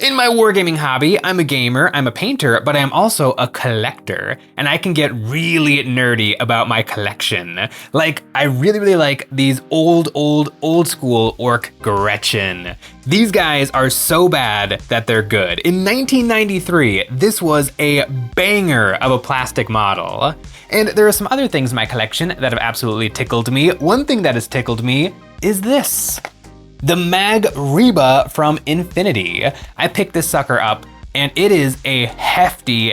In my wargaming hobby, I'm a gamer, I'm a painter, but I'm also a collector, and I can get really nerdy about my collection. Like, I really like these old school Orc Gretchen. These guys are so bad that they're good. In 1993, this was a banger of a plastic model. And there are some other things in my collection that have absolutely tickled me. One thing that has tickled me is this. The Maghariba from Infinity. I picked this sucker up and it is a hefty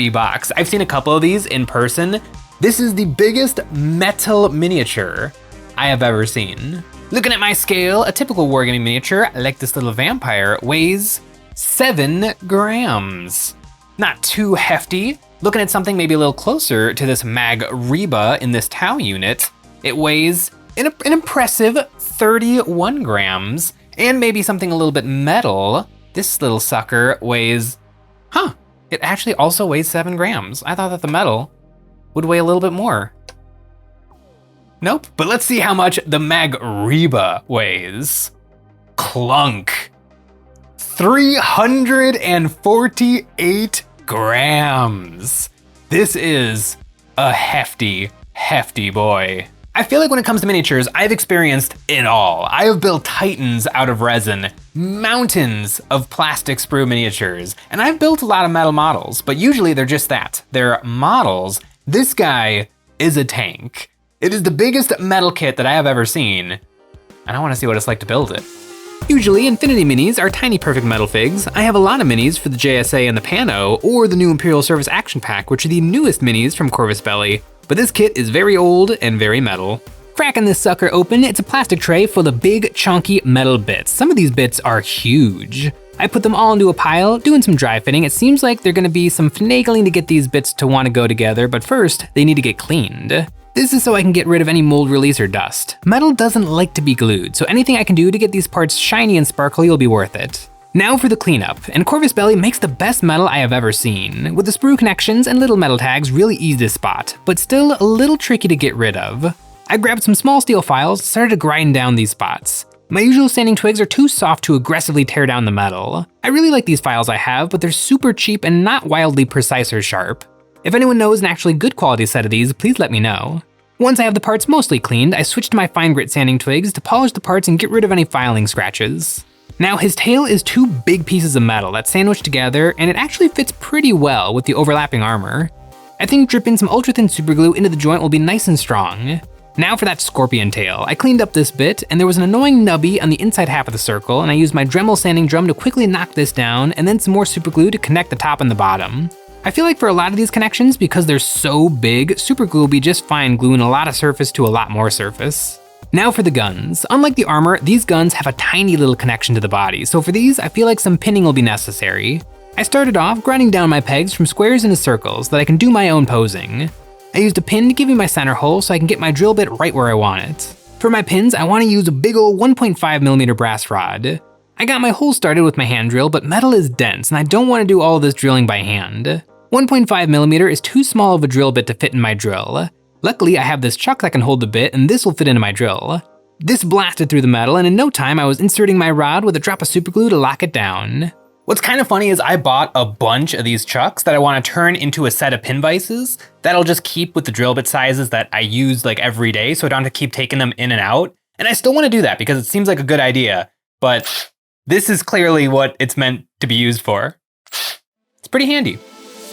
box. I've seen a couple of these in person. This is the biggest metal miniature I have ever seen. Looking at my scale, a typical wargaming miniature, like this little vampire, weighs 7 grams. Not too hefty. Looking at something maybe a little closer to this Maghariba in this Tau unit, it weighs an impressive 31 grams, and maybe something a little bit metal. This little sucker weighs, it actually also weighs 7 grams. I thought that the metal would weigh a little bit more. Nope, but let's see how much the Maghariba weighs. Clunk. 348 grams. This is a hefty boy. I feel like when it comes to miniatures, I've experienced it all. I have built titans out of resin, mountains of plastic sprue miniatures, and I've built a lot of metal models, but usually they're just that. They're models. This guy is a tank. It is the biggest metal kit that I have ever seen, and I want to see what it's like to build it. Usually, Infinity Minis are tiny perfect metal figs. I have a lot of minis for the JSA and the Pano, or the new Imperial Service Action Pack, which are the newest minis from Corvus Belli. But this kit is very old and very metal. Cracking this sucker open, it's a plastic tray full of big, chunky metal bits. Some of these bits are huge. I put them all into a pile, doing some dry fitting. It seems like there's gonna be some finagling to get these bits to wanna go together, but first, they need to get cleaned. This is so I can get rid of any mold release or dust. Metal doesn't like to be glued, so anything I can do to get these parts shiny and sparkly will be worth it. Now for the cleanup, and Corvus Belli makes the best metal I have ever seen. With the sprue connections and little metal tags really easy to spot, but still a little tricky to get rid of. I grabbed some small steel files and started to grind down these spots. My usual sanding twigs are too soft to aggressively tear down the metal. I really like these files I have, but they're super cheap and not wildly precise or sharp. If anyone knows an actually good quality set of these, please let me know. Once I have the parts mostly cleaned, I switched to my fine grit sanding twigs to polish the parts and get rid of any filing scratches. Now his tail is 2 big pieces of metal that's sandwiched together, and it actually fits pretty well with the overlapping armor. I think dripping some ultra thin super glue into the joint will be nice and strong. Now for that scorpion tail. I cleaned up this bit, and there was an annoying nubby on the inside half of the circle, and I used my Dremel sanding drum to quickly knock this down, and then some more super glue to connect the top and the bottom. I feel like for a lot of these connections, because they're so big, super glue will be just fine gluing a lot of surface to a lot more surface. Now for the guns. Unlike the armor, these guns have a tiny little connection to the body, so for these, I feel like some pinning will be necessary. I started off grinding down my pegs from squares into circles so that I can do my own posing. I used a pin to give me my center hole so I can get my drill bit right where I want it. For my pins, I want to use a big ol' 1.5mm brass rod. I got my hole started with my hand drill, but metal is dense and I don't want to do all of this drilling by hand. 1.5mm is too small of a drill bit to fit in my drill. Luckily, I have this chuck that can hold the bit, and this will fit into my drill. This blasted through the metal, and in no time I was inserting my rod with a drop of super glue to lock it down. What's kind of funny is I bought a bunch of these chucks that I want to turn into a set of pin vices that'll just keep with the drill bit sizes that I use like every day, so I don't have to keep taking them in and out. And I still want to do that because it seems like a good idea, but this is clearly what it's meant to be used for. It's pretty handy.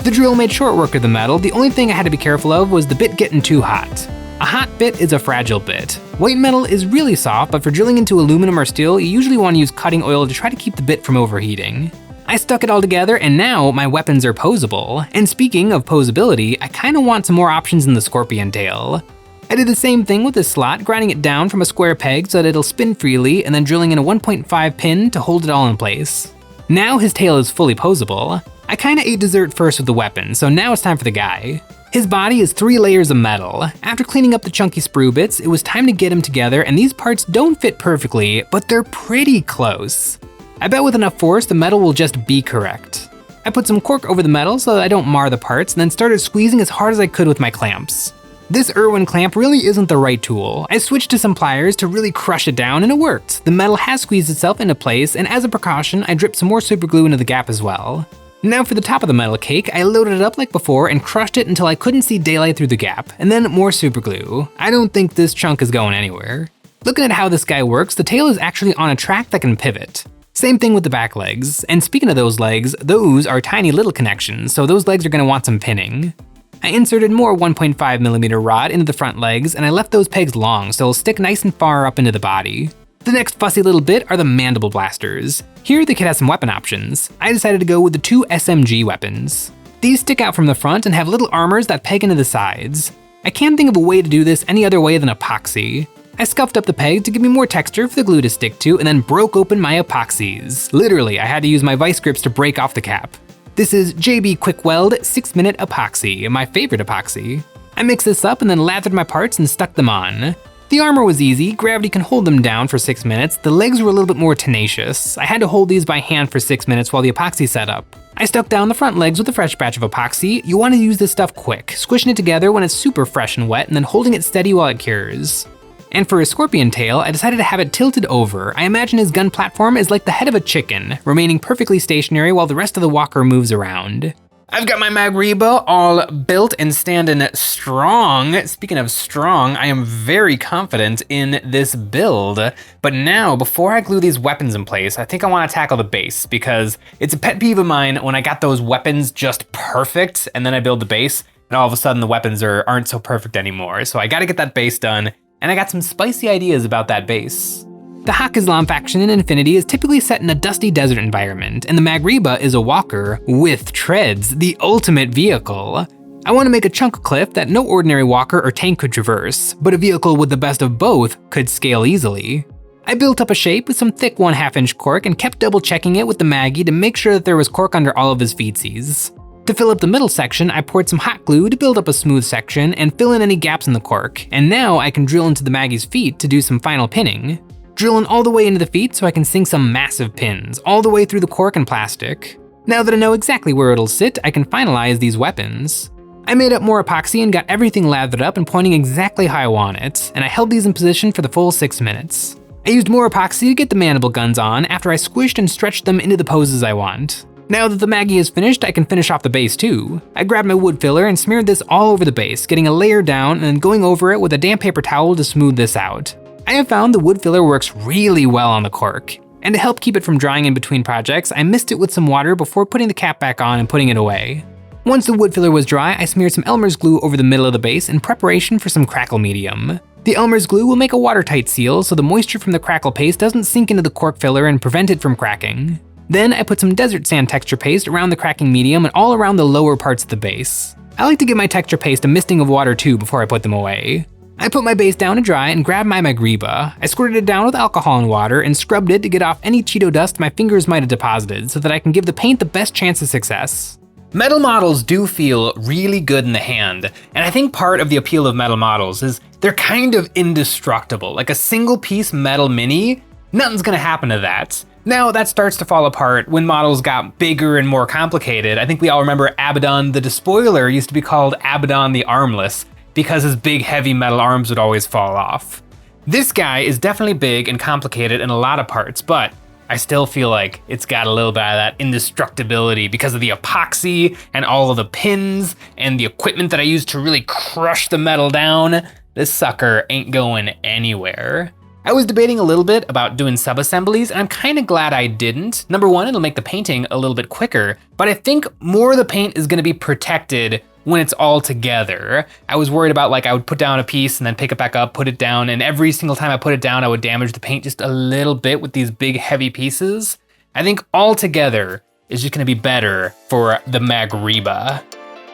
The drill made short work of the metal. The only thing I had to be careful of was the bit getting too hot. A hot bit is a fragile bit. White metal is really soft, but for drilling into aluminum or steel, you usually want to use cutting oil to try to keep the bit from overheating. I stuck it all together, and now my weapons are posable. And speaking of posability, I kinda want some more options in the scorpion tail. I did the same thing with this slot, grinding it down from a square peg so that it'll spin freely, and then drilling in a 1.5 pin to hold it all in place. Now his tail is fully posable. I kinda ate dessert first with the weapon, so now it's time for the guy. His body is 3 layers of metal. After cleaning up the chunky sprue bits, it was time to get him together, and these parts don't fit perfectly, but they're pretty close. I bet with enough force, the metal will just be correct. I put some cork over the metal so that I don't mar the parts, and then started squeezing as hard as I could with my clamps. This Irwin clamp really isn't the right tool. I switched to some pliers to really crush it down and it worked. The metal has squeezed itself into place, and as a precaution, I dripped some more super glue into the gap as well. Now for the top of the metal cake, I loaded it up like before and crushed it until I couldn't see daylight through the gap, and then more super glue. I don't think this chunk is going anywhere. Looking at how this guy works, the tail is actually on a track that can pivot. Same thing with the back legs, and speaking of those legs, those are tiny little connections, so those legs are gonna want some pinning. I inserted more 1.5mm rod into the front legs, and I left those pegs long so they'll stick nice and far up into the body. The next fussy little bit are the mandible blasters. Here the kit has some weapon options. I decided to go with the 2 SMG weapons. These stick out from the front and have little armors that peg into the sides. I can't think of a way to do this any other way than epoxy. I scuffed up the peg to give me more texture for the glue to stick to and then broke open my epoxies. Literally, I had to use my vice grips to break off the cap. This is JB Quick Weld 6-minute epoxy, my favorite epoxy. I mixed this up and then lathered my parts and stuck them on. The armor was easy, gravity can hold them down for 6 minutes, the legs were a little bit more tenacious. I had to hold these by hand for 6 minutes while the epoxy set up. I stuck down the front legs with a fresh batch of epoxy. You want to use this stuff quick, squishing it together when it's super fresh and wet and then holding it steady while it cures. And for his scorpion tail, I decided to have it tilted over. I imagine his gun platform is like the head of a chicken, remaining perfectly stationary while the rest of the walker moves around. I've got my Maghariba all built and standing strong. Speaking of strong, I am very confident in this build. But now, before I glue these weapons in place, I think I want to tackle the base because it's a pet peeve of mine when I got those weapons just perfect and then I build the base and all of a sudden the weapons aren't so perfect anymore. So I got to get that base done. And I got some spicy ideas about that base. The Haq Islam faction in Infinity is typically set in a dusty desert environment, and the Maghariba is a walker with treads, the ultimate vehicle. I want to make a chunk cliff that no ordinary walker or tank could traverse, but a vehicle with the best of both could scale easily. I built up a shape with some thick 1/2 inch cork and kept double checking it with the Maggie to make sure that there was cork under all of his feetsies. To fill up the middle section, I poured some hot glue to build up a smooth section and fill in any gaps in the cork, and now I can drill into the Maggie's feet to do some final pinning. Drilling all the way into the feet so I can sink some massive pins, all the way through the cork and plastic. Now that I know exactly where it'll sit, I can finalize these weapons. I made up more epoxy and got everything lathered up and pointing exactly how I want it, and I held these in position for the full 6 minutes. I used more epoxy to get the mandible guns on after I squished and stretched them into the poses I want. Now that the Maggie is finished, I can finish off the base too. I grabbed my wood filler and smeared this all over the base, getting a layer down and then going over it with a damp paper towel to smooth this out. I have found the wood filler works really well on the cork. And to help keep it from drying in between projects, I mist it with some water before putting the cap back on and putting it away. Once the wood filler was dry, I smeared some Elmer's glue over the middle of the base in preparation for some crackle medium. The Elmer's glue will make a watertight seal so the moisture from the crackle paste doesn't sink into the cork filler and prevent it from cracking. Then I put some desert sand texture paste around the cracking medium and all around the lower parts of the base. I like to give my texture paste a misting of water too before I put them away. I put my base down to dry and grabbed my Maghariba. I squirted it down with alcohol and water and scrubbed it to get off any Cheeto dust my fingers might have deposited so that I can give the paint the best chance of success. Metal models do feel really good in the hand, and I think part of the appeal of metal models is they're kind of indestructible. Like a single piece metal mini, nothing's gonna happen to that. Now that starts to fall apart when models got bigger and more complicated. I think we all remember Abaddon the Despoiler used to be called Abaddon the Armless because his big heavy metal arms would always fall off. This guy is definitely big and complicated in a lot of parts, but I still feel like it's got a little bit of that indestructibility because of the epoxy and all of the pins and the equipment that I used to really crush the metal down. This sucker ain't going anywhere. I was debating a little bit about doing sub-assemblies, and I'm kind of glad I didn't. Number one, it'll make the painting a little bit quicker, but I think more of the paint is gonna be protected when it's all together. I was worried about I would put down a piece and then pick it back up, put it down, and every single time I put it down, I would damage the paint just a little bit with these big heavy pieces. I think all together is just gonna be better for the Maghariba.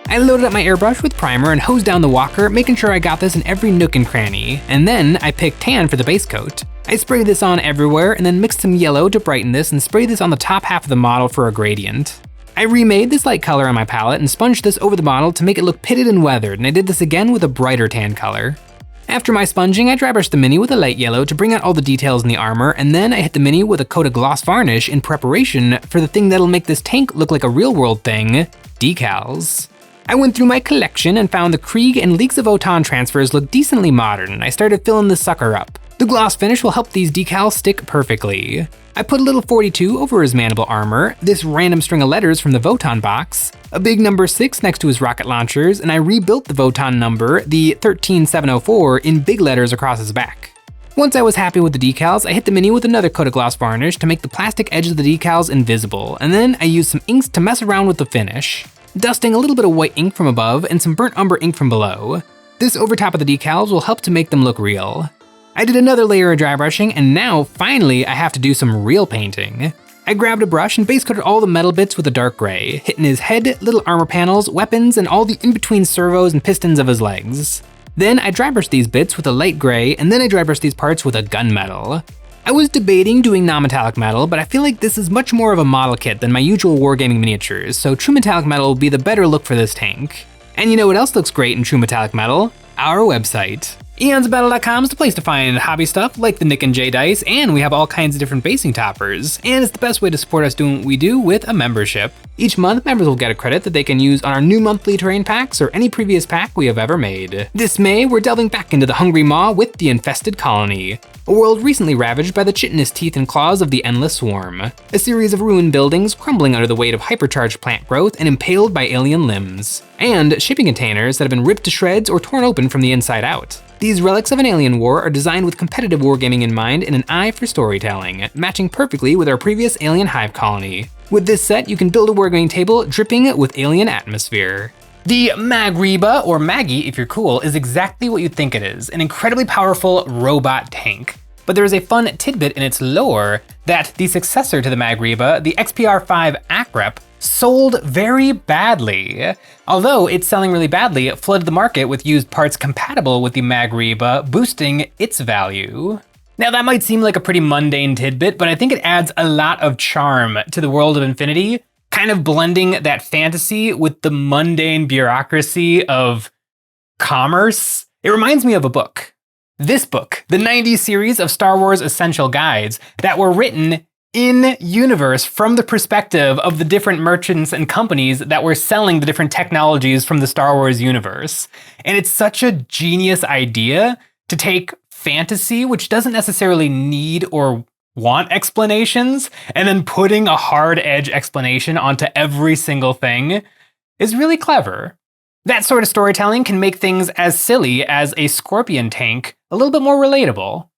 I loaded up my airbrush with primer and hosed down the walker, making sure I got this in every nook and cranny. And then I picked tan for the base coat. I sprayed this on everywhere and then mixed some yellow to brighten this and sprayed this on the top half of the model for a gradient. I remade this light color on my palette and sponged this over the model to make it look pitted and weathered, and I did this again with a brighter tan color. After my sponging, I dry brushed the Mini with a light yellow to bring out all the details in the armor, and then I hit the Mini with a coat of gloss varnish in preparation for the thing that'll make this tank look like a real world thing, decals. I went through my collection and found the Krieg and Leagues of Votann transfers look decently modern, and I started filling this sucker up. The gloss finish will help these decals stick perfectly. I put a little 42 over his mandible armor, this random string of letters from the Votann box, a big number 6 next to his rocket launchers, and I rebuilt the Votann number, the 13704, in big letters across his back. Once I was happy with the decals, I hit the mini with another coat of gloss varnish to make the plastic edge of the decals invisible, and then I used some inks to mess around with the finish, dusting a little bit of white ink from above and some burnt umber ink from below. This over top of the decals will help to make them look real. I did another layer of dry brushing, and now, finally, I have to do some real painting. I grabbed a brush and base coated all the metal bits with a dark gray, hitting his head, little armor panels, weapons, and all the in-between servos and pistons of his legs. Then I dry brushed these bits with a light gray, and then I dry brushed these parts with a gunmetal. I was debating doing non-metallic metal, but I feel like this is much more of a model kit than my usual wargaming miniatures, so true metallic metal will be the better look for this tank. And you know what else looks great in true metallic metal? Our website. EonsOfBattle.com is the place to find hobby stuff like the Nick and Jay dice, and we have all kinds of different basing toppers, and it's the best way to support us doing what we do with a membership. Each month, members will get a credit that they can use on our new monthly terrain packs or any previous pack we have ever made. This May, we're delving back into the Hungry Maw with the Infested Colony, a world recently ravaged by the chitinous teeth and claws of the Endless Swarm, a series of ruined buildings crumbling under the weight of hypercharged plant growth and impaled by alien limbs, and shipping containers that have been ripped to shreds or torn open from the inside out. These relics of an alien war are designed with competitive wargaming in mind and an eye for storytelling, matching perfectly with our previous alien hive colony. With this set, you can build a wargaming table dripping with alien atmosphere. The Maghariba, or Maggie if you're cool, is exactly what you think it is, an incredibly powerful robot tank. But there is a fun tidbit in its lore that the successor to the Maghariba, the XPR-5 Akrep, sold very badly. Although it's selling really badly, it flooded the market with used parts compatible with the Maghariba, boosting its value. Now that might seem like a pretty mundane tidbit, but I think it adds a lot of charm to the world of Infinity, kind of blending that fantasy with the mundane bureaucracy of commerce. It reminds me of a book. This book, the 90s series of Star Wars Essential Guides that were written in universe from the perspective of the different merchants and companies that were selling the different technologies from the Star Wars universe. And it's such a genius idea to take fantasy, which doesn't necessarily need or want explanations, and then putting a hard edge explanation onto every single thing is really clever. That sort of storytelling can make things as silly as a Scorpion tank a little bit more relatable.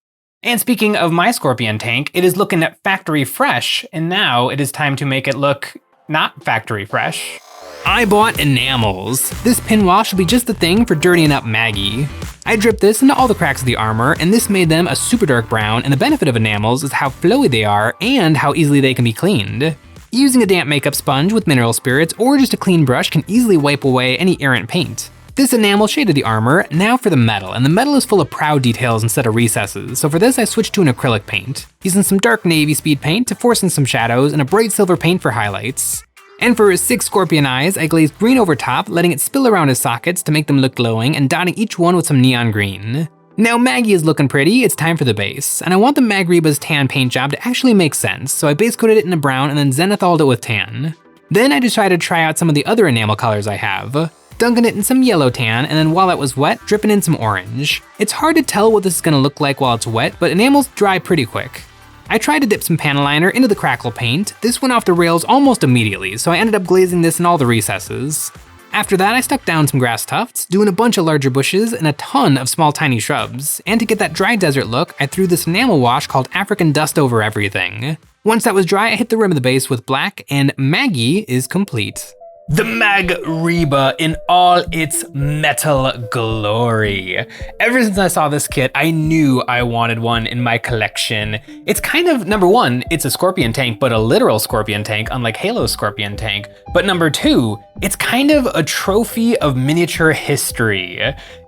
And speaking of my Scorpion tank, it is looking factory fresh, and now it is time to make it look not factory fresh. I bought enamels. This pin wash will be just the thing for dirtying up Maggie. I dripped this into all the cracks of the armor, and this made them a super dark brown, and the benefit of enamels is how flowy they are and how easily they can be cleaned. Using a damp makeup sponge with mineral spirits or just a clean brush can easily wipe away any errant paint. This enamel shaded the armor. Now for the metal, and the metal is full of proud details instead of recesses, so for this I switched to an acrylic paint, using some dark navy speed paint to force in some shadows and a bright silver paint for highlights. And for his 6 scorpion eyes, I glazed green over top, letting it spill around his sockets to make them look glowing and dotting each one with some neon green. Now Maggie is looking pretty, it's time for the base, and I want the Maghariba's tan paint job to actually make sense, so I base coated it in a brown and then zenithaled it with tan. Then I decided to try out some of the other enamel colors I have, dunking it in some yellow tan, and then while it was wet, dripping in some orange. It's hard to tell what this is gonna look like while it's wet, but enamels dry pretty quick. I tried to dip some panel liner into the crackle paint. This went off the rails almost immediately, so I ended up glazing this in all the recesses. After that, I stuck down some grass tufts, doing a bunch of larger bushes and a ton of small tiny shrubs. And to get that dry desert look, I threw this enamel wash called African Dust over everything. Once that was dry, I hit the rim of the base with black, and Maggie is complete. The Maghariba in all its metal glory. Ever since I saw this kit, I knew I wanted one in my collection. It's kind of, number one, it's a Scorpion tank, but a literal Scorpion tank, unlike Halo's Scorpion tank. But number two, it's kind of a trophy of miniature history.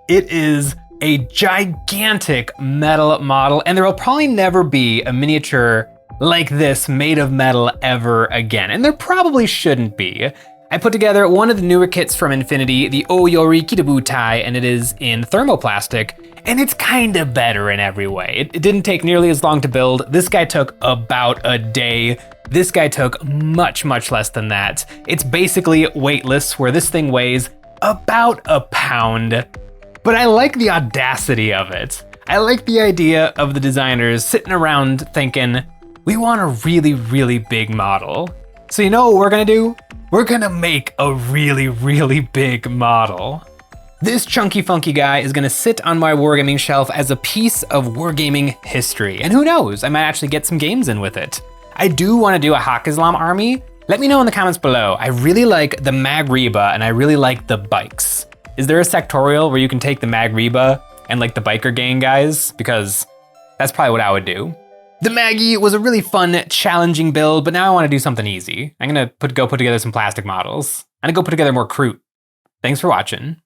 It is a gigantic metal model, and there will probably never be a miniature like this made of metal ever again, and there probably shouldn't be. I put together one of the newer kits from Infinity, the Oyori Kitabutai, and it is in thermoplastic, and it's kinda better in every way. It didn't take nearly as long to build. This guy took about a day. This guy took much, much less than that. It's basically weightless, where this thing weighs about a pound. But I like the audacity of it. I like the idea of the designers sitting around thinking, we want a really, really big model. So you know what we're gonna do? We're gonna make a really, really big model. This chunky funky guy is gonna sit on my wargaming shelf as a piece of wargaming history. And who knows, I might actually get some games in with it. I do wanna do a Haq Islam army. Let me know in the comments below. I really like the Maghariba and I really like the bikes. Is there a sectorial where you can take the Maghariba and like the biker gang guys? Because that's probably what I would do. The Maggie was a really fun, challenging build, but now I wanna do something easy. I'm gonna go put together some plastic models. I'm gonna go put together more Kroot. Thanks for watching.